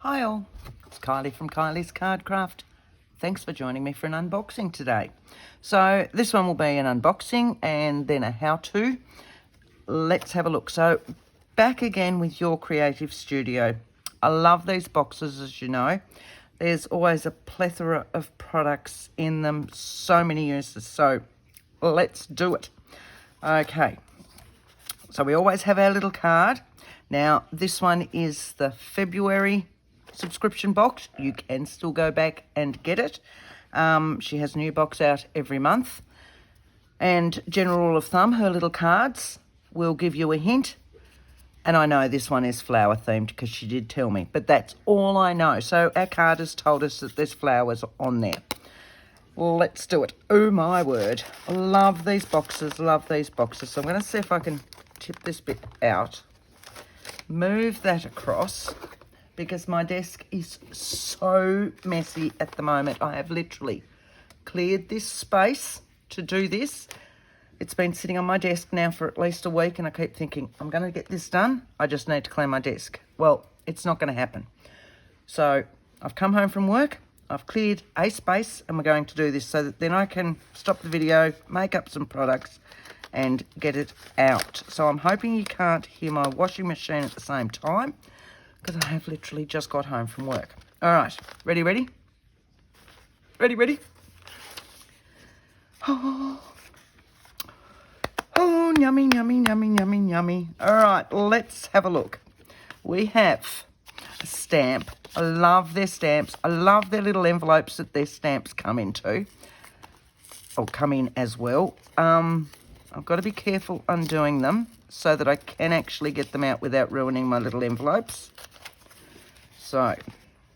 Hi all, it's Kylie from Kylie's Cardcraft. Thanks for joining me for an unboxing today. So this one will be an unboxing and then a how-to. Let's have a look. So back again with your creative studio. I love these boxes, as you know. There's always a plethora of products in them, so many uses. So let's do it. Okay, so we always have our little card. Now this one is the February subscription box. You can still go back and get it. She has a new box out every month. And general rule of thumb, her little cards will give you a hint. And I know this one is flower themed because she did tell me, but that's all I know. So our card has told us that there's flowers on there. Well, let's do it. Oh my word. I love these boxes, love these boxes. So I'm going to see if I can tip this bit out. Move that across, because my desk is so messy at the moment. I have literally cleared this space to do this. It's been sitting on my desk now for at least a week, and I keep thinking, I'm going to get this done. I just need to clean my desk. Well, it's not going to happen. So I've come home from work, I've cleared a space, and we're going to do this so that then I can stop the video, make up some products, and get it out. So I'm hoping you can't hear my washing machine at the same time, because I have literally just got home from work. All right, ready? Ready? Oh, yummy, yummy, yummy, yummy, yummy. All right, let's have a look. We have a stamp. I love their stamps. I love their little envelopes that their stamps come into, or come in as well. I've got to be careful undoing them so that I can actually get them out without ruining my little envelopes. So,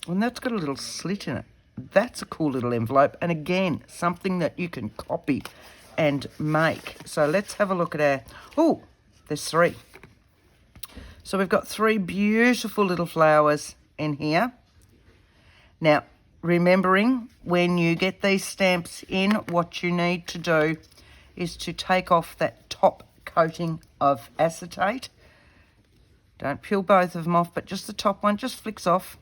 and that's got a little slit in it. That's a cool little envelope. And again, something that you can copy and make. So let's have a look at our... Oh, there's three. So we've got three beautiful little flowers in here. Now, remembering when you get these stamps in, what you need to do is to take off that top coating of acetate. Don't peel both of them off, but just the top one just flicks off,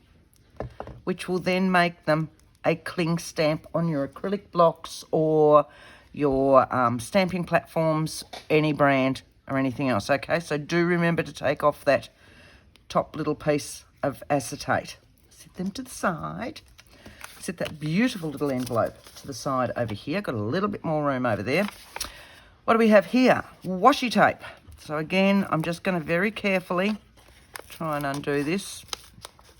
which will then make them a cling stamp on your acrylic blocks or your stamping platforms, any brand or anything else. Okay, so do remember to take off that top little piece of acetate. Sit them to the side. Set that beautiful little envelope to the side over here. Got a little bit more room over there. What do we have here? Washi tape. So again, I'm just going to very carefully try and undo this.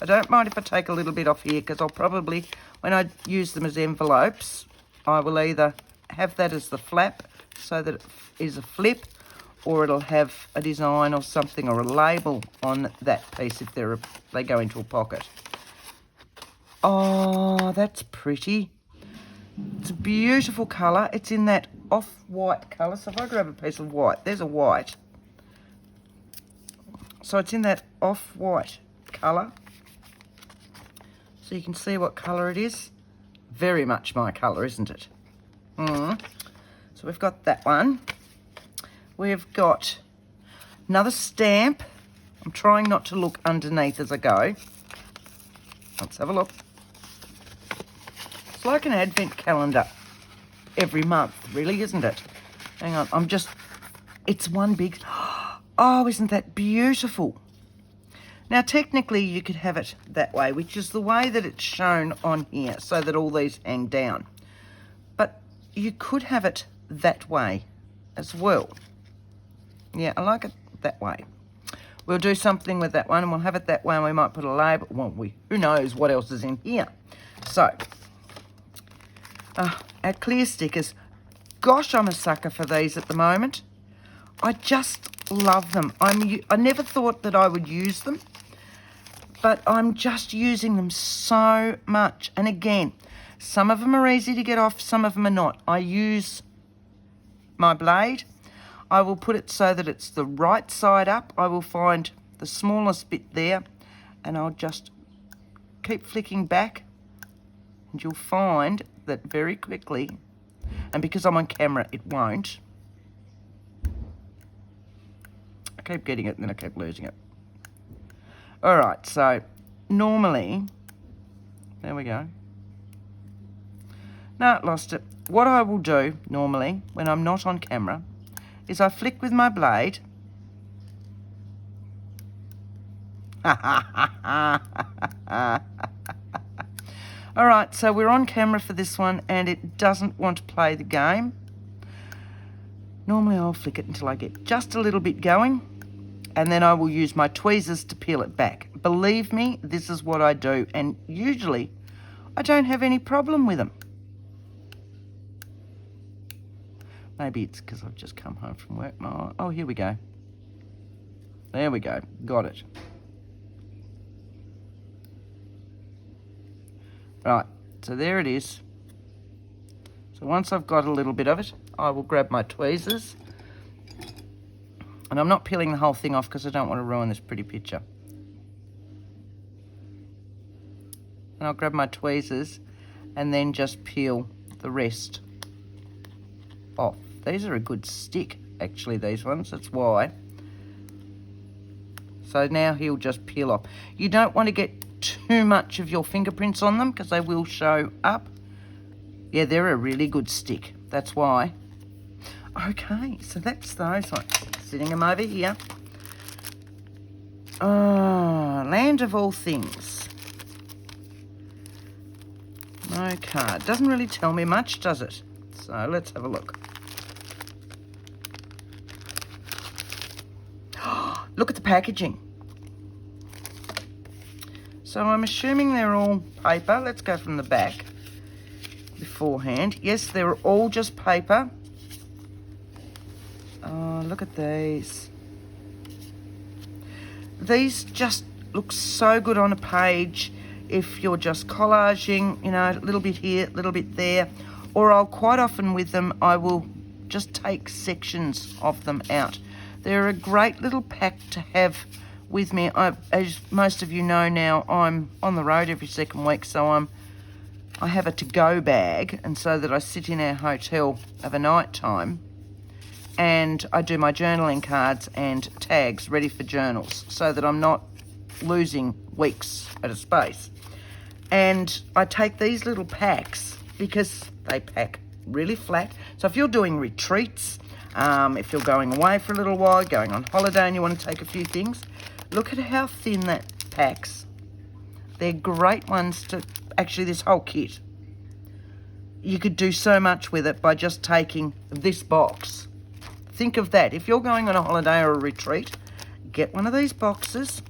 I don't mind if I take a little bit off here, because I'll probably, when I use them as envelopes, I will either have that as the flap so that it is a flip, or it'll have a design or something or a label on that piece if they go into a pocket. Oh, that's pretty. It's a beautiful colour. It's in that off-white colour. So if I grab a piece of white, there's a white. So it's in that off-white colour. So you can see what colour it is. Very much my colour, isn't it? So we've got that one. We've got another stamp. I'm trying not to look underneath as I go. Let's have a look. It's like an advent calendar every month, really, isn't it? Hang on, it's one big... Oh, isn't that beautiful? Now, technically, you could have it that way, which is the way that it's shown on here, so that all these hang down. But you could have it that way as well. Yeah, I like it that way. We'll do something with that one, and we'll have it that way, and we might put a label. Well, who knows what else is in here. So, our clear stickers. Gosh, I'm a sucker for these at the moment. I just love them. I never thought that I would use them, but I'm just using them so much. And again, some of them are easy to get off, some of them are not. I use my blade. I will put it so that it's the right side up. I will find the smallest bit there, and I'll just keep flicking back, and you'll find that very quickly, and because I'm on camera, it won't. I keep getting it and then I keep losing it. All right, so normally, there we go. No, it lost it. What I will do normally when I'm not on camera is I flick with my blade. All right, so we're on camera for this one and it doesn't want to play the game. Normally I'll flick it until I get just a little bit going and then I will use my tweezers to peel it back. Believe me, this is what I do, and usually I don't have any problem with them. Maybe it's because I've just come home from work. Oh, here we go. There we go. Got it. Right, so there it is. So once I've got a little bit of it, I will grab my tweezers. And I'm not peeling the whole thing off because I don't want to ruin this pretty picture. And I'll grab my tweezers and then just peel the rest off. These are a good stick, actually, these ones. That's why. So now he'll just peel off. You don't want to get too much of your fingerprints on them because they will show up. Yeah, they're a really good stick. That's why. Okay, so that's those ones. Sitting them over here. Oh, land of all things. No card. Doesn't really tell me much, does it? So let's have a look. Look at the packaging. So I'm assuming they're all paper. Let's go from the back beforehand. Yes, they're all just paper. Oh, look at these. These just look so good on a page if you're just collaging, you know, a little bit here, a little bit there. Or I'll quite often with them, I will just take sections of them out. They're a great little pack to have with me. As most of you know now, I'm on the road every second week, so I have a to-go bag, and so that I sit in our hotel of a night time, and I do my journaling cards and tags ready for journals, so that I'm not losing weeks at a space. And I take these little packs because they pack really flat. So if you're doing retreats, if you're going away for a little while, going on holiday and you want to take a few things, look at how thin that packs. They're great ones to, actually this whole kit. You could do so much with it by just taking this box. Think of that. If you're going on a holiday or a retreat, get one of these boxes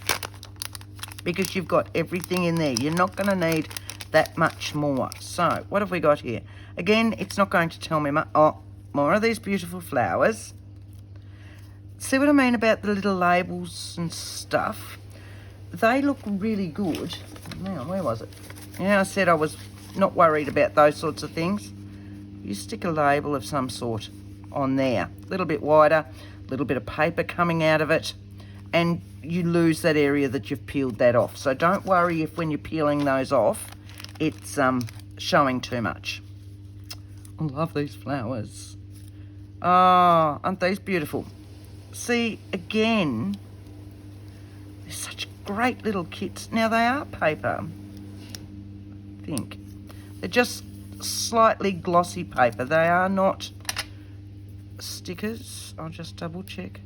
because you've got everything in there. You're not going to need that much more. So what have we got here? Again, it's not going to tell me much. Oh, more of these beautiful flowers. See what I mean about the little labels and stuff? They look really good. Now, where was it? Yeah, I said I was not worried about those sorts of things. You stick a label of some sort on there. A little bit wider, a little bit of paper coming out of it, and you lose that area that you've peeled that off. So don't worry if when you're peeling those off, it's showing too much. I love these flowers. Oh, aren't these beautiful? See, again, they're such great little kits. Now, they are paper, I think. They're just slightly glossy paper. They are not stickers. I'll just double check.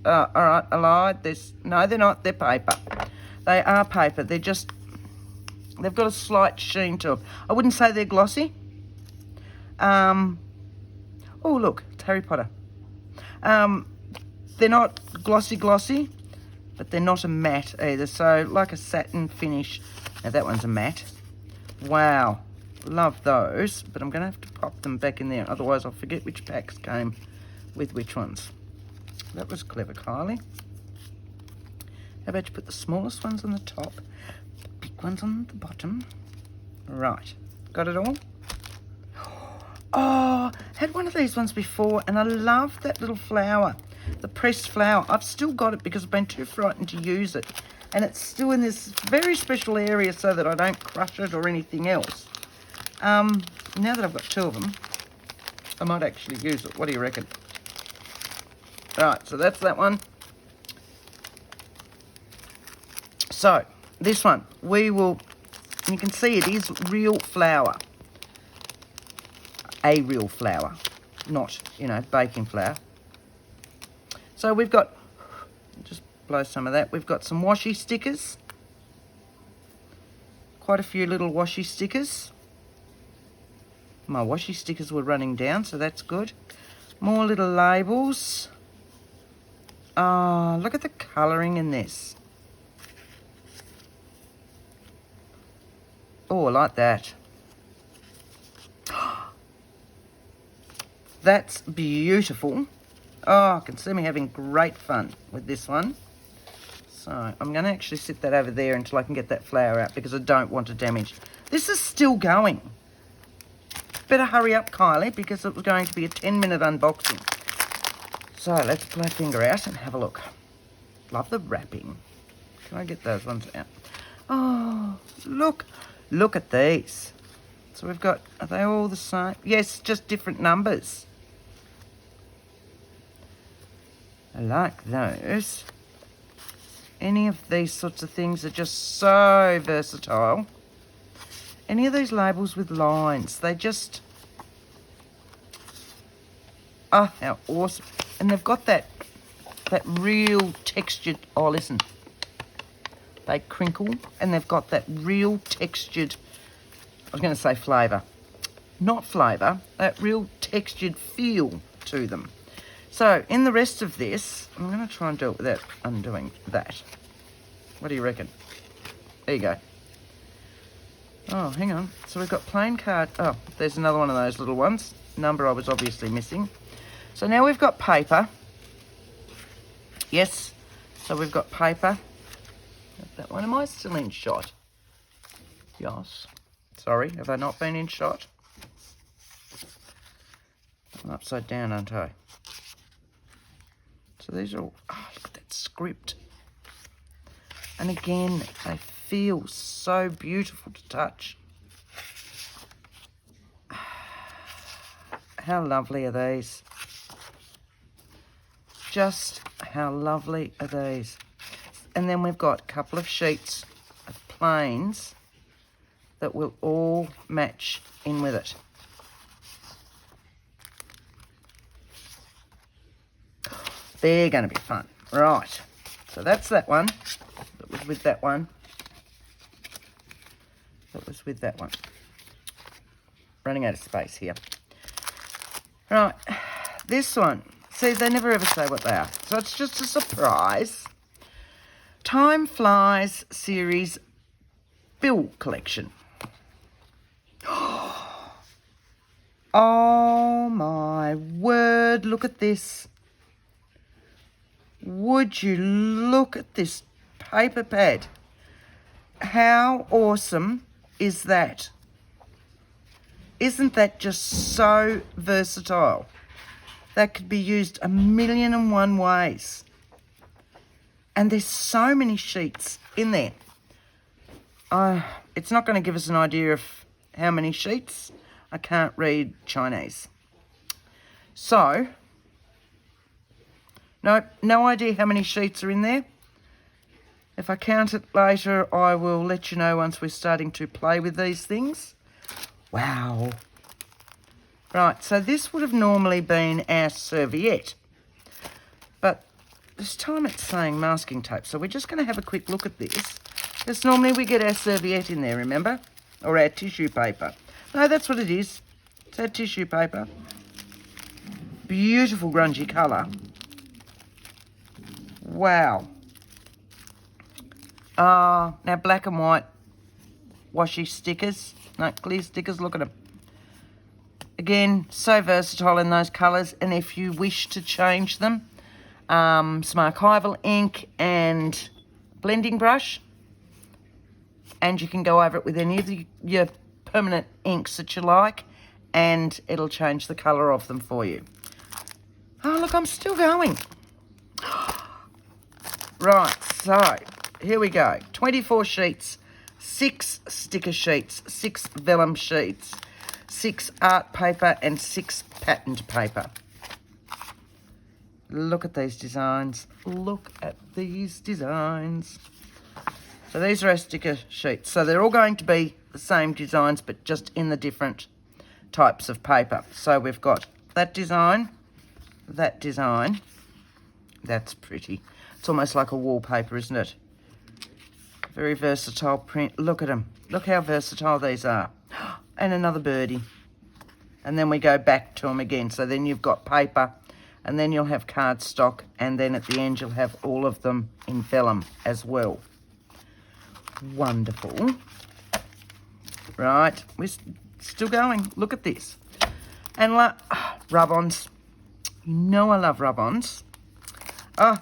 All right, I lied. No, they're not. They're paper. They are paper. They're just, they've got a slight sheen to them. I wouldn't say they're glossy. Oh, look, it's Harry Potter. They're not glossy, but they're not a matte either. So like a satin finish. Now that one's a matte. Wow, love those. But I'm going to have to pop them back in there. Otherwise I'll forget which packs came with which ones. That was clever, Kylie. How about you put the smallest ones on the top, big ones on the bottom. Right, got it all? Oh, had one of these ones before, and I love that little flower, the pressed flower. I've still got it because I've been too frightened to use it. And it's still in this very special area so that I don't crush it or anything else. Now that I've got two of them, I might actually use it. What do you reckon? Right, so that's that one. So this one, you can see it is real flour. A real flour, not, baking flour. So we've got, just blow some of that. We've got some washi stickers. Quite a few little washi stickers. My washi stickers were running down, so that's good. More little labels. Oh, look at the colouring in this. Oh, I like that. That's beautiful. Oh, I can see me having great fun with this one. So I'm going to actually sit that over there until I can get that flour out because I don't want to damage. This is still going. Better hurry up, Kylie, because it was going to be a 10-minute unboxing. So let's pull our finger out and have a look. Love the wrapping. Can I get those ones out? Oh, look. Look at these. So we've got, are they all the same? Yes, just different numbers. I like those. Any of these sorts of things are just so versatile. Any of these labels with lines, they just... Oh, how awesome. And they've got that real textured... Oh, listen. They crinkle, and they've got that real textured... I was going to say flavour. Not flavour, that real textured feel to them. So, in the rest of this, I'm going to try and do it without undoing that. What do you reckon? There you go. Oh, hang on. So we've got plain card. Oh, there's another one of those little ones. Number I was obviously missing. So now we've got paper. Yes. So we've got paper. That one. Am I still in shot? Yes. Sorry, have I not been in shot? I'm upside down, aren't I? So these are all... Oh, look at that script. And again, they feel so beautiful to touch. How lovely are these? Just how lovely are these? And then we've got a couple of sheets of plains that will all match in with it. They're going to be fun. Right. So that's that one. That was with that one. That was with that one. Running out of space here. Right. This one. See, they never ever say what they are. So it's just a surprise. Time Flies series bill collection. Oh my word, look at this. Would you look at this paper pad? How awesome is that? Isn't that just so versatile? That could be used 1,000,001 ways. And there's so many sheets in there. It's not going to give us an idea of how many sheets. I can't read Chinese. So, no idea how many sheets are in there. If I count it later, I will let you know once we're starting to play with these things. Wow. Right, so this would have normally been our serviette. But this time it's saying masking tape. So we're just going to have a quick look at this. Because normally we get our serviette in there, remember? Or our tissue paper. No, that's what it is. It's our tissue paper. Beautiful grungy colour. Wow. Now black and white washi stickers. No, clear stickers, look at them. Again, so versatile in those colours. And if you wish to change them, some archival ink and blending brush. And you can go over it with any of your permanent inks that you like, and it'll change the colour of them for you. Oh, look, I'm still going. Right, so here we go. 24 sheets, 6 sticker sheets, 6 vellum sheets, 6 art paper, and 6 patterned paper. Look at these designs. Look at these designs. So these are our sticker sheets. So they're all going to be the same designs, but just in the different types of paper. So we've got that design, that design. That's pretty. It's almost like a wallpaper, isn't it? Very versatile print. Look at them. Look how versatile these are. And another birdie. And then we go back to them again. So then you've got paper, and then you'll have cardstock, and then at the end you'll have all of them in vellum as well. Wonderful. Right, we're still going. Look at this. And rub-ons. You know I love rub-ons. Oh,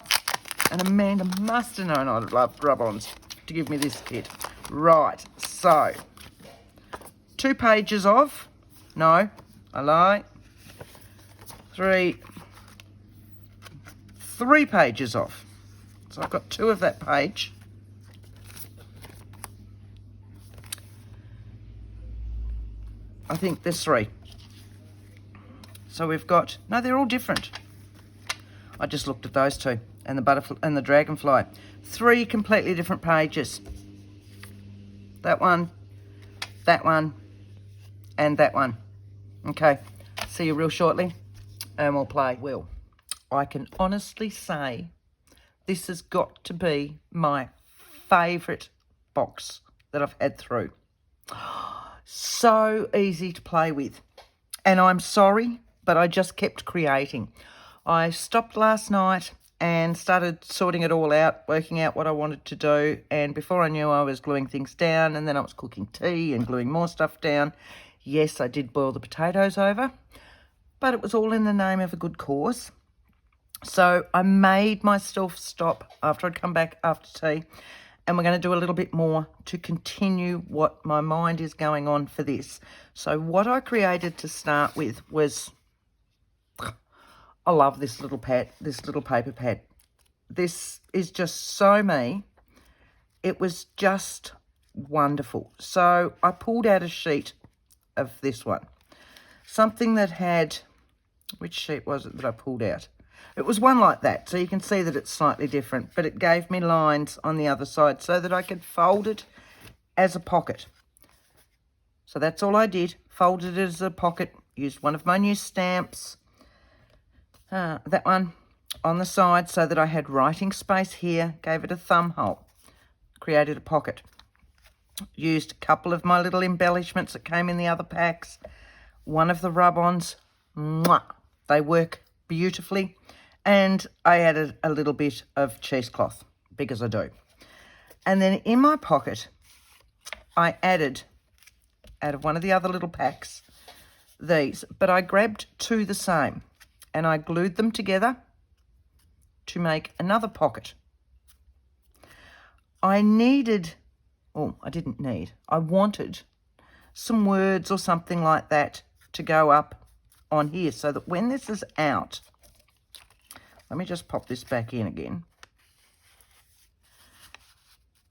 and Amanda must have known I love rub-ons to give me this kit. Right, so 2 pages of, no, I lie, 3 pages of. So I've got 2 of that page. I think there's 3. So we've got, no, they're all different. I just looked at those 2, and the butterfly and the dragonfly. 3 completely different pages. That one, and that one. Okay, see you real shortly, and we'll play. Well, I can honestly say this has got to be my favourite box that I've had through. So easy to play with. And I'm sorry, but I just kept creating. I stopped last night and started sorting it all out, working out what I wanted to do. And before I knew, I was gluing things down, and then I was cooking tea and gluing more stuff down. Yes, I did boil the potatoes over, but it was all in the name of a good cause. So I made myself stop after I'd come back after tea, and we're going to do a little bit more to continue what my mind is going on for this. So what I created to start with was, I love this little pad, this little paper pad. This is just so me. It was just wonderful. So I pulled out a sheet of this one. Something that had, which sheet was it that I pulled out? It was one like that. So you can see that it's slightly different, but it gave me lines on the other side so that I could fold it as a pocket. So that's all I did. Folded it as a pocket. Used one of my new stamps. That one on the side so that I had writing space here. Gave it a thumb hole. Created a pocket. Used a couple of my little embellishments that came in the other packs. One of the rub-ons. They work beautifully. And I added a little bit of cheesecloth, because I do. And then in my pocket, I added, out of one of the other little packs, these. But I grabbed 2 the same, and I glued them together to make another pocket. I wanted some words or something like that to go up on here so that when this is out, let me just pop this back in again.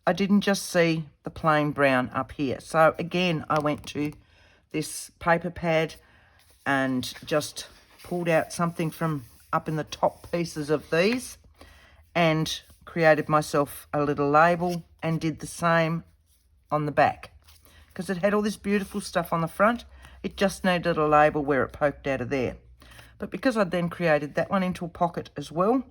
I didn't just see the plain brown up here. So again, I went to this paper pad and just pulled out something from up in the top pieces of these and created myself a little label and did the same on the back. Because it had all this beautiful stuff on the front, it just needed a label where it poked out of there. But because I'd then created that one into a pocket as well,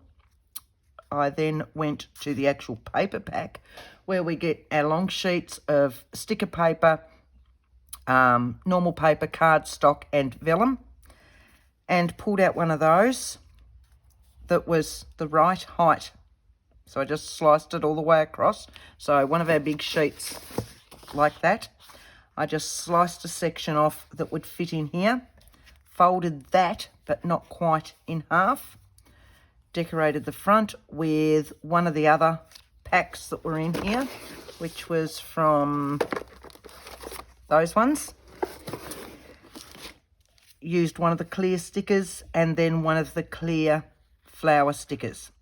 I then went to the actual paper pack where we get our long sheets of sticker paper, normal paper, cardstock and vellum, and pulled out one of those that was the right height. So I just sliced it all the way across. So one of our big sheets like that, I just sliced a section off that would fit in here, folded that, but not quite in half, decorated the front with one of the other packs that were in here, which was from those ones. Used one of the clear stickers and then one of the clear flower stickers.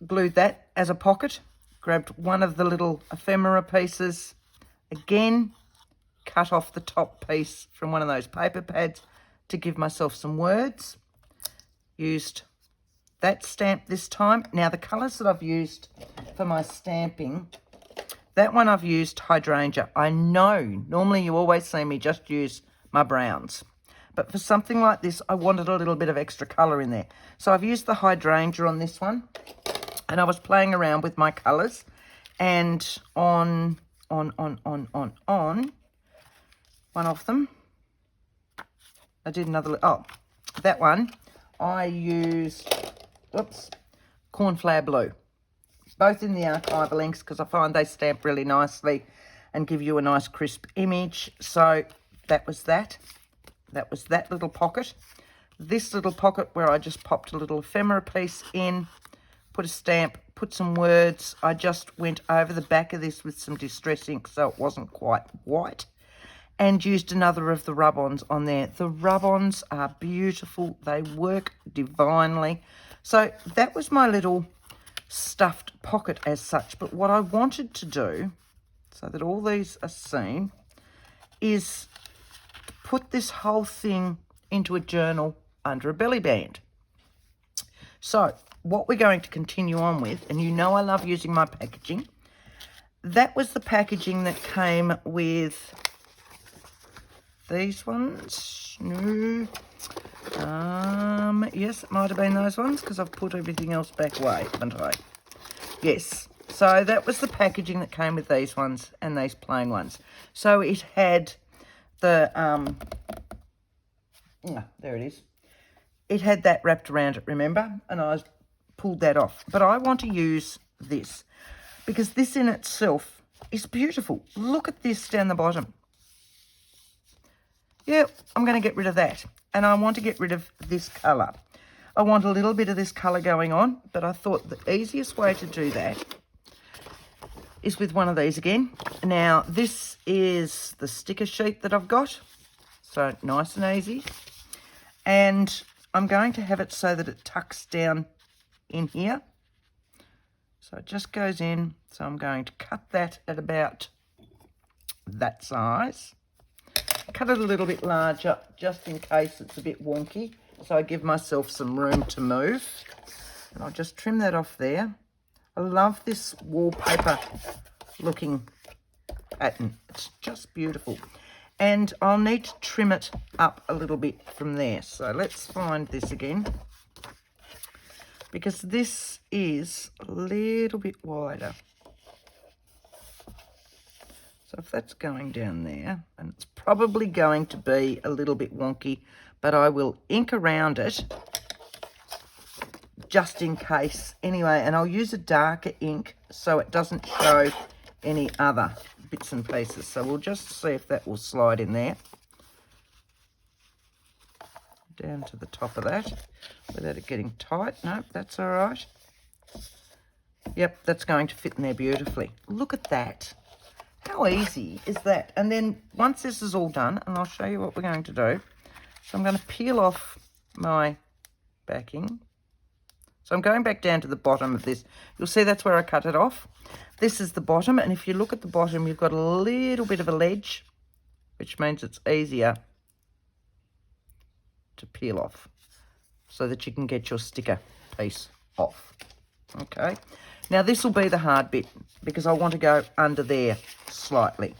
Glued that as a pocket, grabbed one of the little ephemera pieces, again, cut off the top piece from one of those paper pads to give myself some words. Used that stamp this time. Now, the colours that I've used for my stamping, that one I've used hydrangea. I know normally you always see me just use my browns, but for something like this, I wanted a little bit of extra colour in there. So I've used the hydrangea on this one, and I was playing around with my colours, and on one of them, I did another, that one, I used, cornflower blue. Both in the archival inks because I find they stamp really nicely and give you a nice crisp image. So that was that. That was that little pocket. This little pocket where I just popped a little ephemera piece in, put a stamp, put some words. I just went over the back of this with some distress ink so it wasn't quite white, and used another of the rub-ons on there. The rub-ons are beautiful. They work divinely. So that was my little stuffed pocket as such. But what I wanted to do, so that all these are seen, is put this whole thing into a journal under a belly band. So what we're going to continue on with, and you know I love using my packaging, that was the packaging that came with these ones. No. Yes, it might have been those ones because I've put everything else back away, haven't I? Yes. So that was the packaging that came with these ones and these plain ones. So it had the, there it is. It had that wrapped around it, remember? And I pulled that off. But I want to use this because this in itself is beautiful. Look at this down the bottom. Yeah, I'm going to get rid of that. And I want to get rid of this colour. I want a little bit of this colour going on, but I thought the easiest way to do that is with one of these again. Now, this is the sticker sheet that I've got. So, nice and easy. And I'm going to have it so that it tucks down in here. So, it just goes in. So, I'm going to cut that at about that size. Cut it a little bit larger just in case it's a bit wonky, so I give myself some room to move. And I'll just trim that off there. I love this wallpaper looking pattern. It's just beautiful. And I'll need to trim it up a little bit from there. So let's find this again, because this is a little bit wider. So if that's going down there, and it's probably going to be a little bit wonky, but I will ink around it just in case anyway, and I'll use a darker ink so it doesn't show any other bits and pieces. So we'll just see if that will slide in there. Down to the top of that without it getting tight. Nope, that's all right. Yep, that's going to fit in there beautifully. Look at that. How easy is that? And then once this is all done, and I'll show you what we're going to do. So I'm going to peel off my backing. So I'm going back down to the bottom of this. You'll see that's where I cut it off. This is the bottom, and if you look at the bottom, you've got a little bit of a ledge, which means it's easier to peel off so that you can get your sticker piece off. Okay. Now, this will be the hard bit because I want to go under there slightly.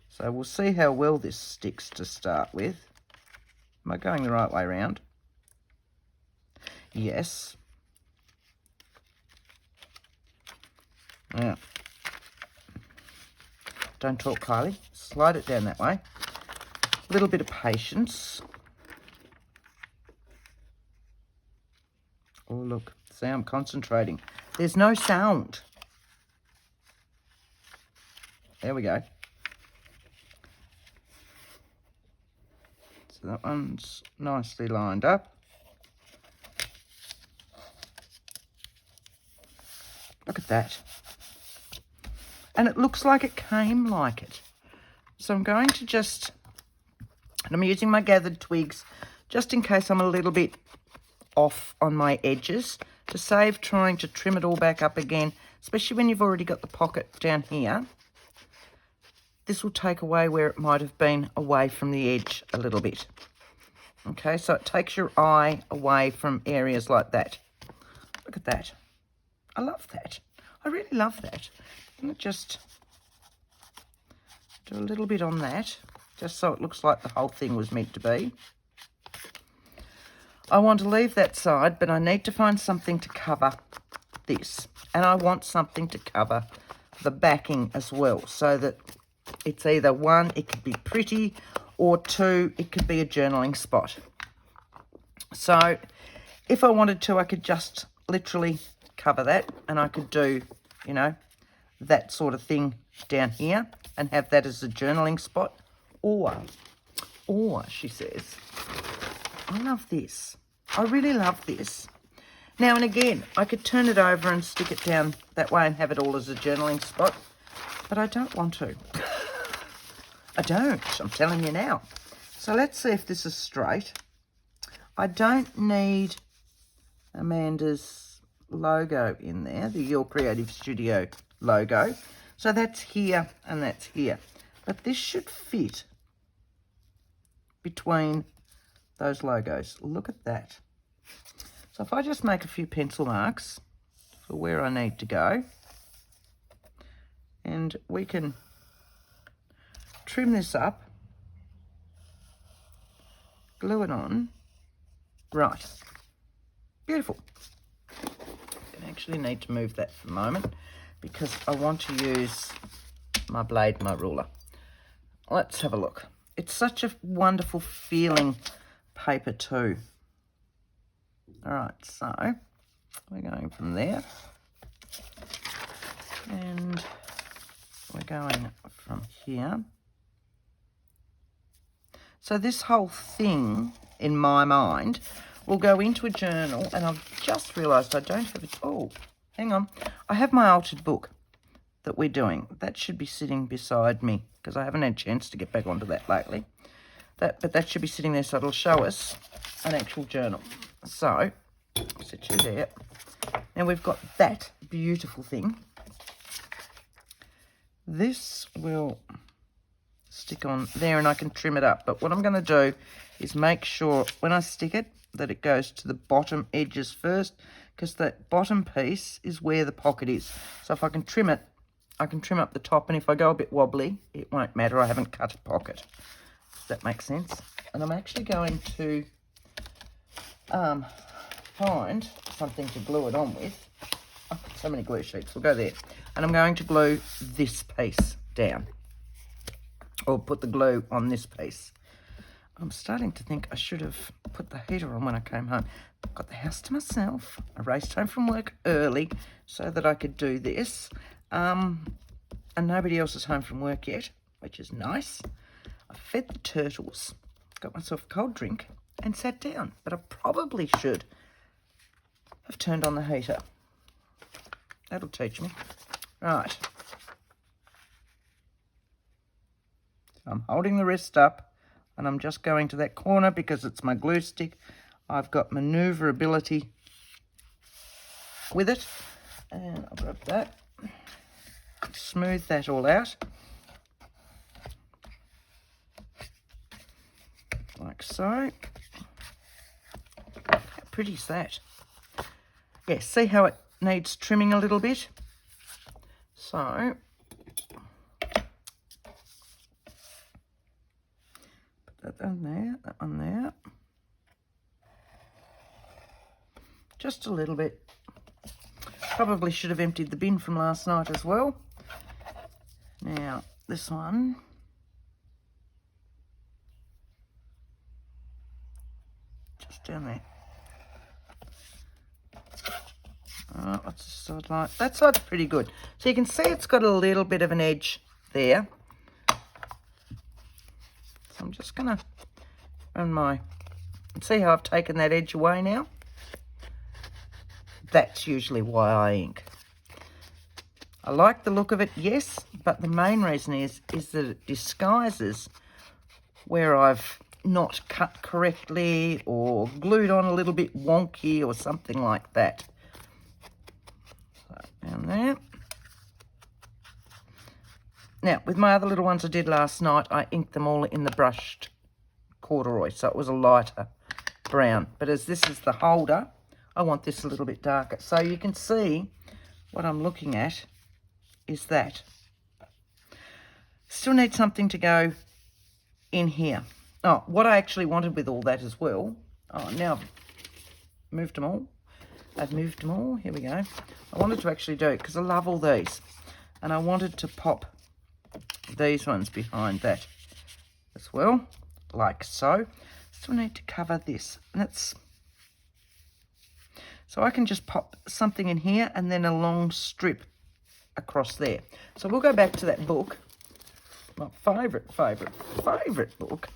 So we'll see how well this sticks to start with. Am I going the right way around? Yes. Yeah. Don't talk, Kylie. Slide it down that way. A little bit of patience. Oh, look. See, I'm concentrating. There's no sound. There we go. So that one's nicely lined up. Look at that. And it looks like it came like it. So I'm going to just, and I'm using my gathered twigs just in case I'm a little bit off on my edges, to save trying to trim it all back up again, especially when you've already got the pocket down here. This will take away where it might have been away from the edge a little bit. Okay, so it takes your eye away from areas like that. Look at that. I love that. I really love that. I'm going to just do a little bit on that, just so it looks like the whole thing was meant to be. I want to leave that side, but I need to find something to cover this. And I want something to cover the backing as well, so that it's either one, it could be pretty, or two, it could be a journaling spot. So if I wanted to, I could just literally cover that, and I could do, you know, that sort of thing down here and have that as a journaling spot. Or she says, I love this. I really love this. Now and again, I could turn it over and stick it down that way and have it all as a journaling spot, but I don't want to. I don't, I'm telling you now. So let's see if this is straight. I don't need Amanda's logo in there, the Your Creative Studio logo. So that's here and that's here. But this should fit between those logos. Look at that. So if I just make a few pencil marks for where I need to go, and we can trim this up, glue it on. Right. Beautiful. I actually need to move that for a moment because I want to use my blade, my ruler. Let's have a look. It's such a wonderful feeling paper too. All right, so we're going from there, and we're going from here. So this whole thing, in my mind, will go into a journal, and I've just realised I don't have it. Oh, hang on. I have my altered book that we're doing. That should be sitting beside me because I haven't had a chance to get back onto that lately. But that should be sitting there, so it'll show us an actual journal. So, sit you there. Now we've got that beautiful thing. This will stick on there and I can trim it up. But what I'm going to do is make sure when I stick it that it goes to the bottom edges first, because that bottom piece is where the pocket is. So if I can trim it, I can trim up the top, and if I go a bit wobbly, it won't matter. I haven't cut a pocket. Does that make sense? And I'm actually going to find something to glue it on with. I've got so many glue sheets. We'll go there. And I'm going to glue this piece down, or put the glue on this piece. I'm starting to think I should have put the heater on when I came home. I've got the house to myself. I raced home from work early so that I could do this. And nobody else is home from work yet, which is nice. I fed the turtles, got myself a cold drink, and sat down. But I probably should have turned on the heater. That'll teach me. Right. So I'm holding the wrist up, and I'm just going to that corner because it's my glue stick. I've got manoeuvrability with it. And I'll grab that. Smooth that all out. Like so. How pretty is that? Yeah, see how it needs trimming a little bit? So, put that on there, that one there. Just a little bit. Probably should have emptied the bin from last night as well. Now, this one. Just down there. What's this side like? That side's pretty good. So you can see it's got a little bit of an edge there. So I'm just going to run my... See how I've taken that edge away now? That's usually why I ink. I like the look of it, yes, but the main reason is that it disguises where I've not cut correctly or glued on a little bit wonky or something like that. So, down there. Now, with my other little ones I did last night, I inked them all in the brushed corduroy, so it was a lighter brown. But as this is the holder, I want this a little bit darker. So you can see what I'm looking at is that. Still need something to go in here. Oh, what I actually wanted with all that as well. Oh, now I've moved them all. I've moved them all. Here we go. I wanted to actually do it because I love all these. And I wanted to pop these ones behind that as well, like so. Still need to cover this. And it's... So I can just pop something in here and then a long strip across there. So we'll go back to that book. My favourite book.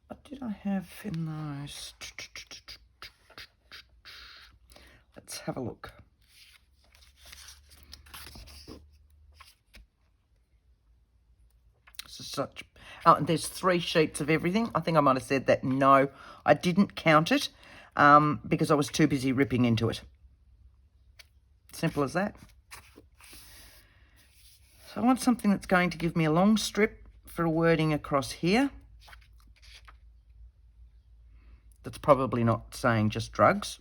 What did I have in those? Let's have a look. This is such... Oh, and there's 3 sheets of everything. I think I might have said that. No, I didn't count it because I was too busy ripping into it. Simple as that. So I want something that's going to give me a long strip for a wording across here. That's probably not saying just drugs.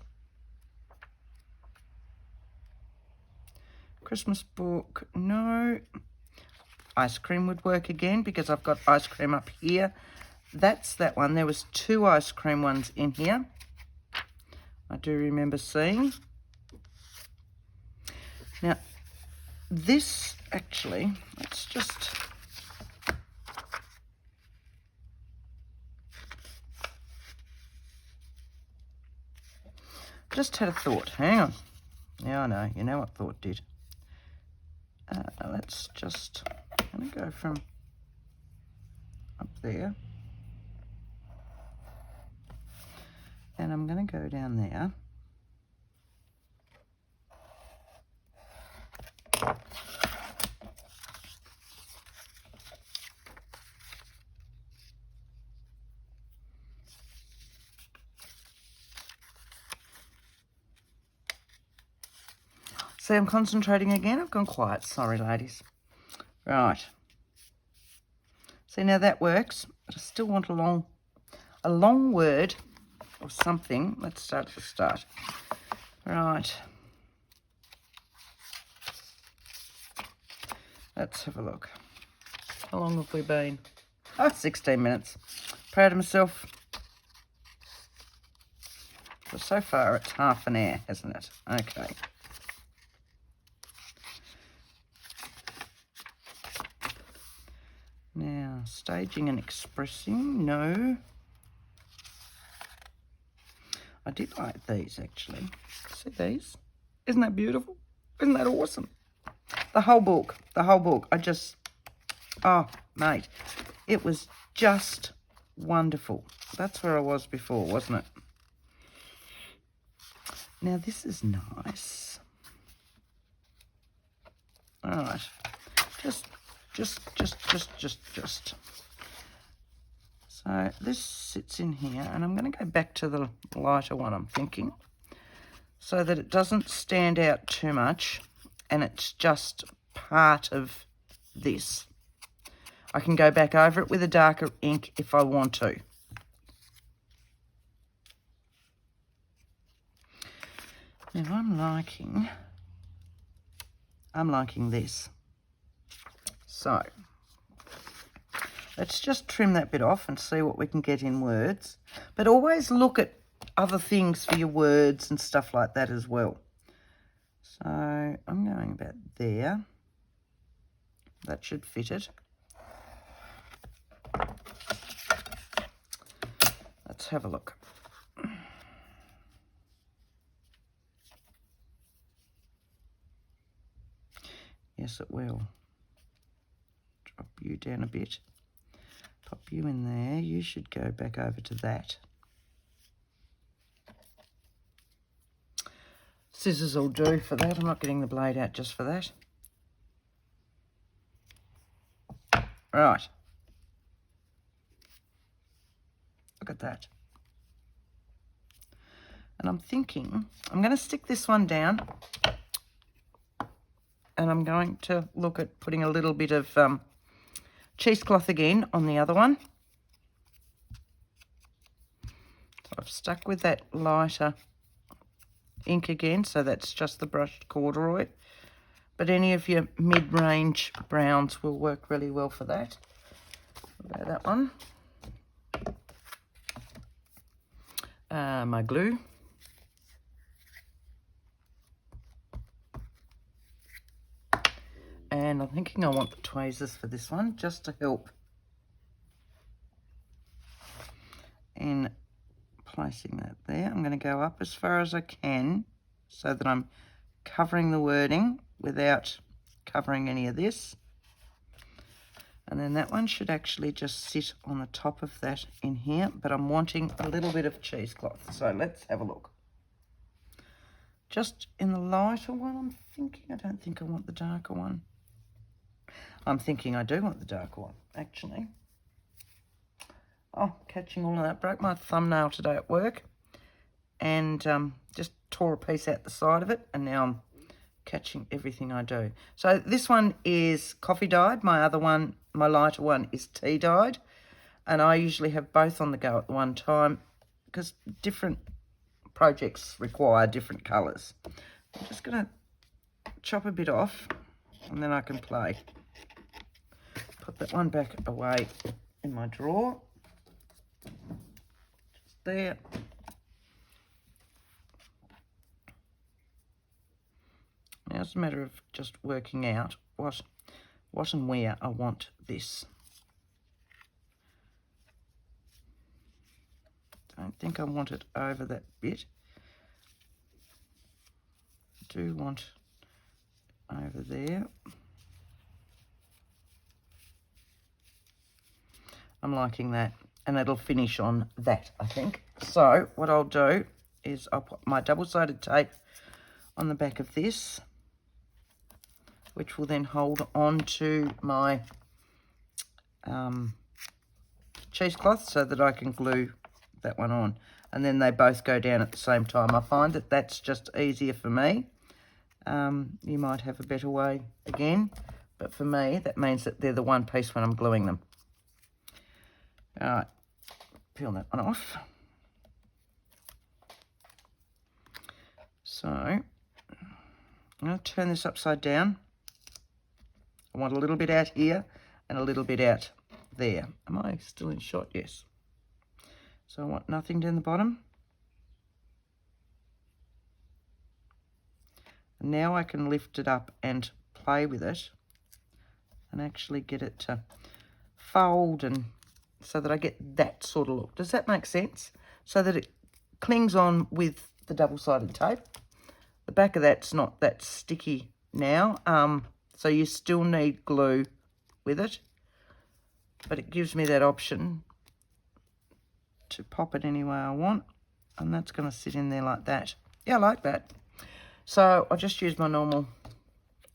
Christmas book, no. Ice cream would work again because I've got ice cream up here. That's that one. There was 2 ice cream ones in here. I do remember seeing. Now, this actually, let's just... Just had a thought. Hang on. Yeah, I know. You know what thought did. Let's just... I'm going to go from up there. And I'm going to go down there. See, I'm concentrating again. I've gone quiet. Sorry, ladies. Right. See, now that works. But I still want a long word or something. Let's start to start. Right. Let's have a look. How long have we been? Oh, 16 minutes. Proud of myself. Well, so far it's half an hour, hasn't it? Okay. Now, staging and expressing, no. I did like these, actually. See these? Isn't that beautiful? Isn't that awesome? The whole book, I just, oh, mate, it was just wonderful. That's where I was before, wasn't it? Now, this is nice. All right, just. So this sits in here, and I'm going to go back to the lighter one, I'm thinking, so that it doesn't stand out too much, and it's just part of this. I can go back over it with a darker ink if I want to. Now I'm liking this. So, let's just trim that bit off and see what we can get in words. But always look at other things for your words and stuff like that as well. So, I'm going about there. That should fit it. Let's have a look. Yes, it will. Drop you down a bit. Pop you in there. You should go back over to that. Scissors will do for that. I'm not getting the blade out just for that. Right. Look at that. And I'm thinking, I'm going to stick this one down. And I'm going to look at putting a little bit of cheesecloth again on the other one. So I've stuck with that lighter ink again, so that's just the brushed corduroy. But any of your mid-range browns will work really well for that. About that one. My glue. And I'm thinking I want the tweezers for this one, just to help in placing that there. I'm going to go up as far as I can so that I'm covering the wording without covering any of this. And then that one should actually just sit on the top of that in here, but I'm wanting a little bit of cheesecloth. So let's have a look. Just in the lighter one, I'm thinking, I don't think I want the darker one. I'm thinking I do want the darker one, actually. Oh, catching all of that. Broke my thumbnail today at work and just tore a piece out the side of it, and now I'm catching everything I do. So this one is coffee dyed. My other one, my lighter one, is tea dyed. And I usually have both on the go at one time because different projects require different colours. I'm just going to chop a bit off and then I can play. Put that one back away in my drawer. Just there. Now it's a matter of just working out what and where I want this. Don't think I want it over that bit. I do want over there. I'm liking that, and it'll finish on that, I think. So what I'll do is I'll put my double-sided tape on the back of this, which will then hold on to my cheesecloth so that I can glue that one on. And then they both go down at the same time. I find that that's just easier for me. You might have a better way again, but for me, that means that they're the one piece when I'm gluing them. All right, peel that one off. So, I'm going to turn this upside down. I want a little bit out here and a little bit out there. Am I still in shot? Yes. So I want nothing down the bottom. And now I can lift it up and play with it and actually get it to fold, and so that I get that sort of look. Does that make sense? So that it clings on with the double-sided tape. The back of that's not that sticky now. So you still need glue with it, but it gives me that option to pop it any way I want, and that's going to sit in there like that. Yeah, I like that. So I just use my normal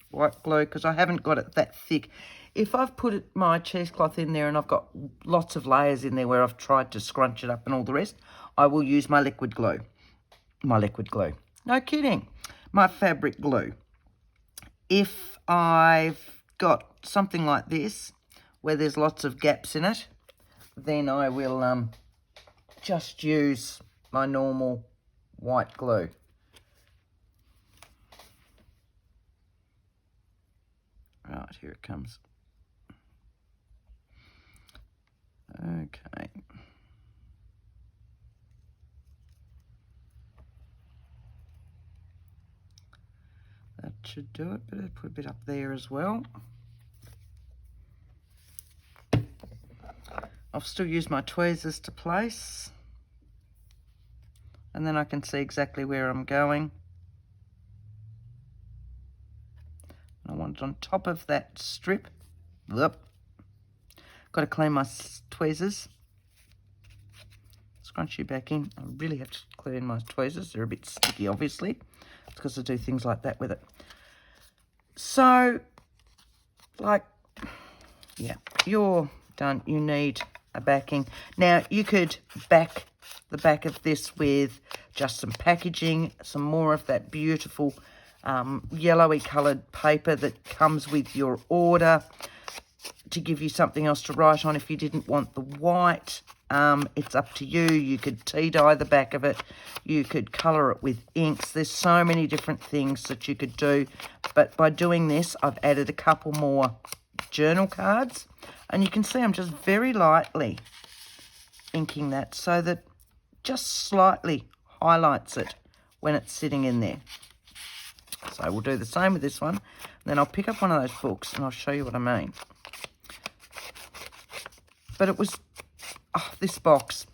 white glue because I haven't got it that thick. If I've put my cheesecloth in there and I've got lots of layers in there where I've tried to scrunch it up and all the rest, I will use my liquid glue. No kidding. My fabric glue. If I've got something like this where there's lots of gaps in it, then I will just use my normal white glue. Right, here it comes. Okay. That should do it, but I'll put a bit up there as well. I'll still use my tweezers to place, and then I can see exactly where I'm going. I want it on top of that strip. Yep. Got to clean my tweezers. Scrunch you back in. I really have to clean my tweezers. They're a bit sticky, obviously. It's because I do things like that with it. So, like, yeah, you're done. You need a backing. Now, you could back the back of this with just some packaging, some more of that beautiful yellowy coloured paper that comes with your order. to give you something else to write on if you didn't want the white. It's up to you. You could tea dye the back of it. You could colour it with inks. There's so many different things that you could do. But by doing this, I've added a couple more journal cards. And you can see I'm just very lightly inking that so that just slightly highlights it when it's sitting in there. So we'll do the same with this one. Then I'll pick up one of those books and I'll show you what I mean. But it was, oh, this box,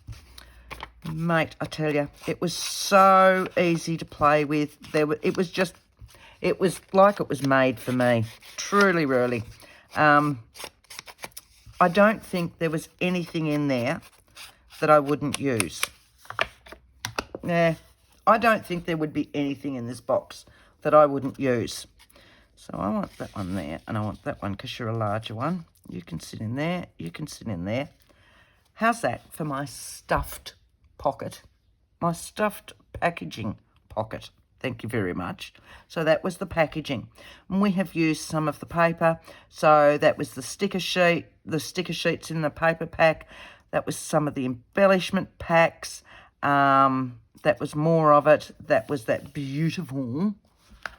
mate, I tell you, it was so easy to play with. It was like it was made for me, truly, really. I don't think there was anything in there that I wouldn't use. Nah, I don't think there would be anything in this box that I wouldn't use. So I want that one there, and I want that one because you're a larger one. You can sit in there, you can sit in there. How's that for my stuffed pocket? My stuffed packaging pocket. Thank you very much. So that was the packaging. And we have used some of the paper. So that was the sticker sheet, the sticker sheets in the paper pack. That was some of the embellishment packs. That was more of it. That was that beautiful,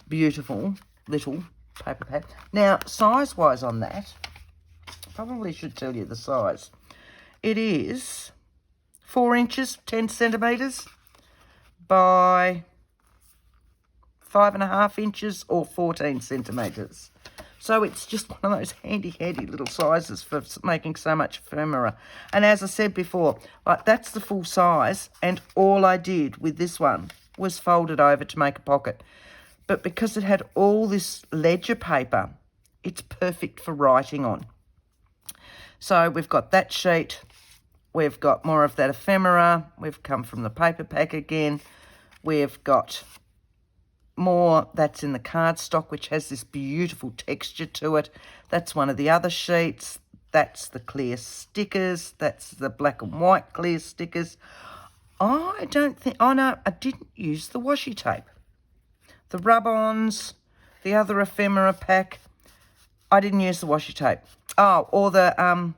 beautiful little paper pack. Now, size-wise on that, probably should tell you the size. It is 4 inches, 10 centimetres by 5.5 inches or 14 centimetres. So it's just one of those handy little sizes for making so much ephemera. And as I said before, like that's the full size, and all I did with this one was fold it over to make a pocket. But because it had all this ledger paper, it's perfect for writing on. So we've got that sheet, we've got more of that ephemera, we've come from the paper pack again, we've got more that's in the cardstock, which has this beautiful texture to it. That's one of the other sheets. That's the clear stickers. That's the black and white clear stickers. I don't think, oh no, I didn't use the washi tape. The rub-ons, the other ephemera pack, I didn't use the washi tape. Oh, or the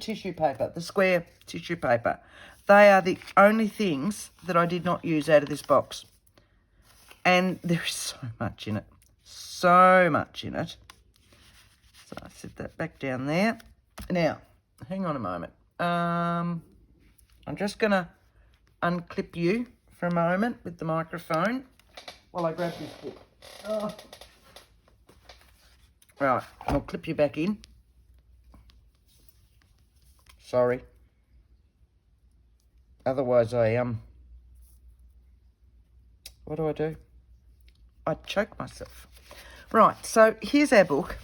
tissue paper, the square tissue paper. They are the only things that I did not use out of this box. And there is so much in it. So much in it. So I set that back down there. Now, hang on a moment. I'm just going to unclip you for a moment with the microphone while I grab this book. Oh. Right, I'll clip you back in. Sorry. Otherwise what do? I choke myself. Right, so here's our book.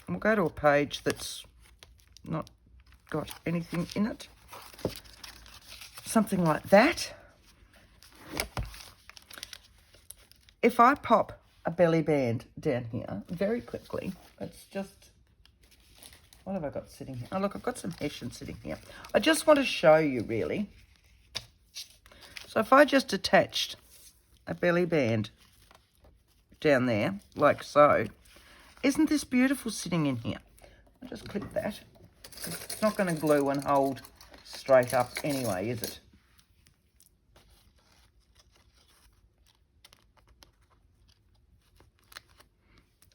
We'll go to a page that's not got anything in it. Something like that. If I pop a belly band down here very quickly, it's just, what have I got sitting here? Oh, look, I've got some hessian sitting here. I just want to show you, really. So if I just attached a belly band down there, like so, isn't this beautiful sitting in here? I'll just clip that. It's not going to glue and hold straight up anyway, is it?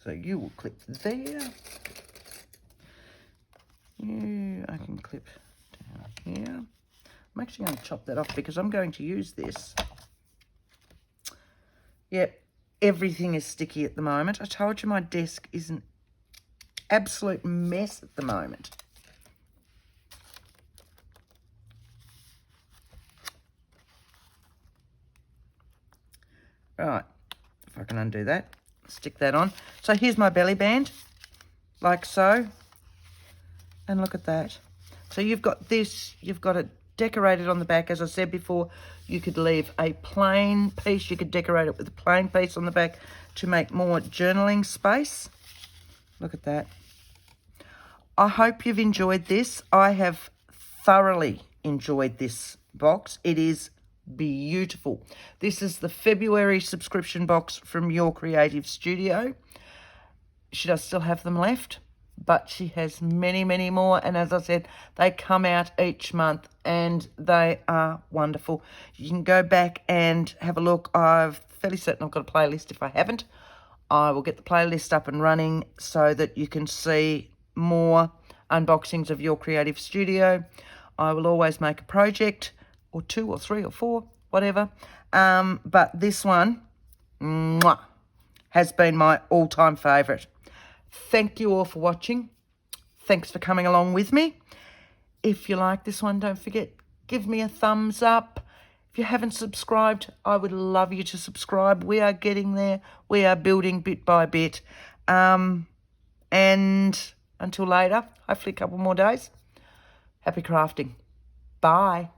So you will clip there. I can clip down here. I'm actually going to chop that off because I'm going to use this. Yep, everything is sticky at the moment. I told you my desk is an absolute mess at the moment. Right, if I can undo that, stick that on. So here's my belly band, like so. And look at that. So you've got this, you've got it decorated on the back. As I said before, you could leave a plain piece. You could decorate it with a plain piece on the back to make more journaling space. Look at that. I hope you've enjoyed this. I have thoroughly enjoyed this box. It is beautiful. This is the February subscription box from Your Creative Studio. Should I still have them left? but she has many, many more. And as I said, they come out each month and they are wonderful. You can go back and have a look. I'm fairly certain I've got a playlist. If I haven't, I will get the playlist up and running so that you can see more unboxings of your creative studio. I will always make a project or 2 or 3 or 4, whatever. But this one, mwah, has been my all-time favourite. Thank you all for watching. Thanks for coming along with me. If you like this one, don't forget, give me a thumbs up. If you haven't subscribed, I would love you to subscribe. We are getting there. We are building bit by bit. And until later, hopefully a couple more days, happy crafting. Bye.